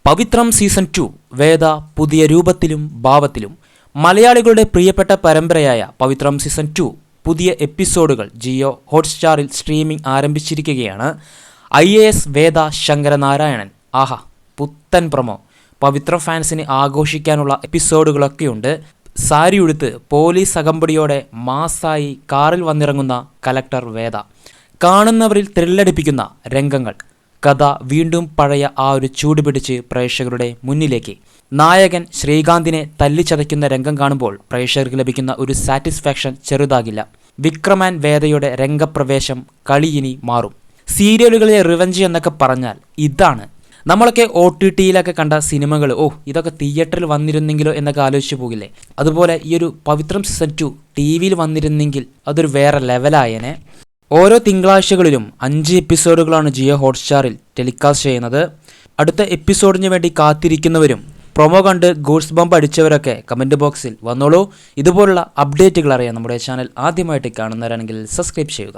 പവിത്രം season 2 വേദ പുതിയ രൂപത്തിലും ഭാവത്തിലും. മലയാളികളുടെ പ്രിയപ്പെട്ട പരമ്പരയായ പവിത്രം സീസൺ 2 പുതിയ എപ്പിസോഡുകൾ ജിയോ ഹോട്ട്സ്റ്റാറിൽ സ്ട്രീമിംഗ് ആരംഭിച്ചിരിക്കുകയാണ്. IAS വേദ ശങ്കരനാരായണൻ. ആഹാ, പുത്തൻ പ്രൊമോ. പവിത്രം ഫാൻസിന് ആഘോഷിക്കാനുള്ള എപ്പിസോഡുകളൊക്കെയുണ്ട്. സാരി ഉടുത്ത് പോലീസ് അകമ്പടിയോടെ മാസായി കാറിൽ വന്നിറങ്ങുന്ന കലക്ടർ വേദ. കാണുന്നവരിൽ ത്രില്ലടിപ്പിക്കുന്ന രംഗങ്ങൾ. കഥ വീണ്ടും പഴയ ആ ഒരു ചൂട് പിടിച്ച് പ്രേക്ഷകരുടെ മുന്നിലേക്ക്. നായകൻ ശ്രീകാന്തിനെ തല്ലിച്ചതയ്ക്കുന്ന രംഗം കാണുമ്പോൾ പ്രേക്ഷകർക്ക് ലഭിക്കുന്ന ഒരു സാറ്റിസ്ഫാക്ഷൻ ചെറുതാകില്ല. വിക്രമാൻ വേദയുടെ രംഗപ്രവേശം കളി ഇനി മാറും. സീരിയലുകളിലെ റിവഞ്ച് എന്നൊക്കെ പറഞ്ഞാൽ ഇതാണ്. നമ്മളൊക്കെ OTTയിലൊക്കെ കണ്ട സിനിമകൾ, ഇതൊക്കെ തിയേറ്ററിൽ വന്നിരുന്നെങ്കിലോ എന്നൊക്കെ ആലോചിച്ച് പോകില്ലേ. അതുപോലെ ഈ ഒരു പവിത്രം സീസൺ 2 TV-യിൽ വന്നിരുന്നെങ്കിൽ അതൊരു വേറെ ലെവലായേനെ. ഓരോ തിങ്കളാഴ്ചകളിലും 5 എപ്പിസോഡുകളാണ് ജിയോ ഹോട്ട്സ്റ്റാറിൽ ടെലികാസ്റ്റ് ചെയ്യുന്നത്. അടുത്ത എപ്പിസോഡിന് വേണ്ടി കാത്തിരിക്കുന്നവരും പ്രൊമോ കണ്ട് ഗൂഡ്സ് ബംപ് അടിച്ചവരൊക്കെ കമൻറ്റ് ബോക്സിൽ വന്നോളൂ. ഇതുപോലുള്ള അപ്ഡേറ്റുകൾ അറിയാൻ നമ്മുടെ ചാനൽ ആദ്യമായിട്ട് കാണുന്നവരാണെങ്കിൽ സബ്സ്ക്രൈബ് ചെയ്യുക.